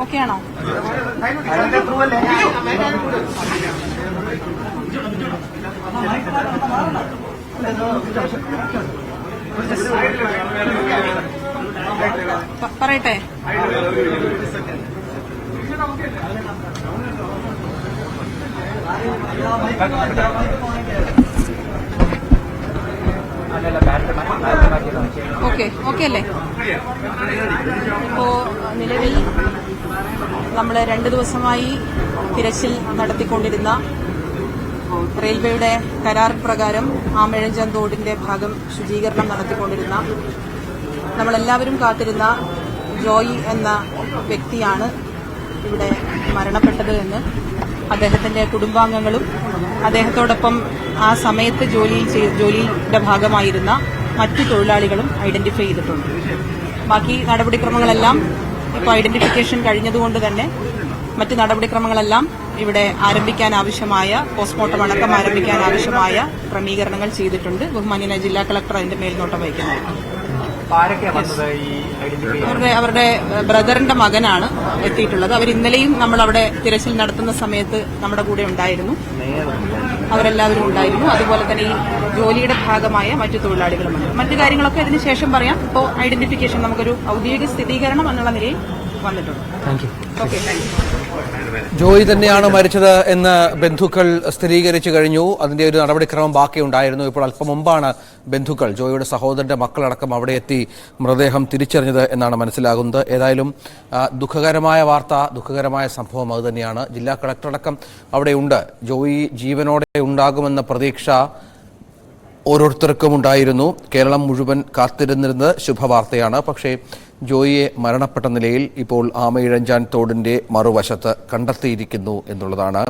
Okay ആണോ? പറയട്ടെ. Okay അല്ലേ? ഇപ്പോ നിലവിൽ നമ്മൾ 2 ദിവസമായി തിരച്ചിൽ നടത്തിക്കൊണ്ടിരുന്ന റെയിൽവേയുടെ കരാർ പ്രകാരം ആമയിഴഞ്ചാൻ തോടിന്റെ ഭാഗം ശുചീകരണം നടത്തിക്കൊണ്ടിരുന്ന നമ്മളെല്ലാവരും കാത്തിരുന്ന ജോയി എന്ന വ്യക്തിയാണ് ഇവിടെ മരണപ്പെട്ടത് എന്ന് അദ്ദേഹത്തിന്റെ കുടുംബാംഗങ്ങളും അദ്ദേഹത്തോടൊപ്പം ആ സമയത്ത് ജോലിയുടെ ഭാഗമായിരുന്ന മറ്റു തൊഴിലാളികളും ഐഡന്റിഫൈ ചെയ്തിട്ടുണ്ട്. ബാക്കി നടപടിക്രമങ്ങളെല്ലാം ഇപ്പോൾ ഐഡന്റിഫിക്കേഷൻ കഴിഞ്ഞതുകൊണ്ട് തന്നെ മറ്റ് നടപടിക്രമങ്ങളെല്ലാം ഇവിടെ ആരംഭിക്കാനാവശ്യമായ പോസ്റ്റ്മോർട്ടം അടക്കം ആരംഭിക്കാനാവശ്യമായ ക്രമീകരണങ്ങൾ ചെയ്തിട്ടുണ്ട്. ബഹുമാന്യനായ ജില്ലാ കളക്ടർ അതിന്റെ മേൽനോട്ടം വഹിക്കുന്നത്. അവരുടെ ബ്രദറിന്റെ മകനാണ് എത്തിയിട്ടുള്ളത്. അവർ ഇന്നലെയും നമ്മൾ അവിടെ തിരച്ചിൽ നടത്തുന്ന സമയത്ത് നമ്മുടെ കൂടെ ഉണ്ടായിരുന്നു. അവരെല്ലാവരും ഉണ്ടായിരുന്നു. അതുപോലെ തന്നെ ഈ ജോലിയുടെ ഭാഗമായ മറ്റു തൊഴിലാളികളുമുണ്ട്. മറ്റു കാര്യങ്ങളൊക്കെ അതിന് ശേഷം പറയാം. ഇപ്പോൾ ഐഡന്റിഫിക്കേഷൻ നമുക്കൊരു ഔദ്യോഗിക സ്ഥിരീകരണം എന്നുള്ള നിലയിൽ വന്നിട്ടുണ്ട്. ജോയി തന്നെയാണ് മരിച്ചത് എന്ന് ബന്ധുക്കൾ സ്ഥിരീകരിച്ചു കഴിഞ്ഞു. അതിന്റെ ഒരു നടപടിക്രമം ബാക്കിയുണ്ടായിരുന്നു. ഇപ്പോൾ അല്പം മുമ്പാണ് ബന്ധുക്കൾ, ജോയിയുടെ സഹോദരന്റെ മക്കളടക്കം അവിടെ എത്തി മൃതദേഹം തിരിച്ചറിഞ്ഞത് എന്നാണ് മനസ്സിലാകുന്നത്. ഏതായാലും ദുഃഖകരമായ വാർത്ത, ദുഃഖകരമായ സംഭവം അതുതന്നെയാണ്. ജില്ലാ കളക്ടറടക്കം അവിടെയുണ്ട്. ജോയി ജീവനോടെ ഉണ്ടാകുമെന്ന പ്രതീക്ഷ ഓരോരുത്തർക്കും ഉണ്ടായിരുന്നു. കേരളം മുഴുവൻ കാത്തിരുന്നിരുന്നത് ശുഭവാർത്തയാണ്. പക്ഷേ ജോയിയെ മരണപ്പെട്ട നിലയിൽ ഇപ്പോൾ ആമയിഴഞ്ചാൻ തോടിന്റെ മറുവശത്ത് കണ്ടെത്തിയിരിക്കുന്നു എന്നുള്ളതാണ്.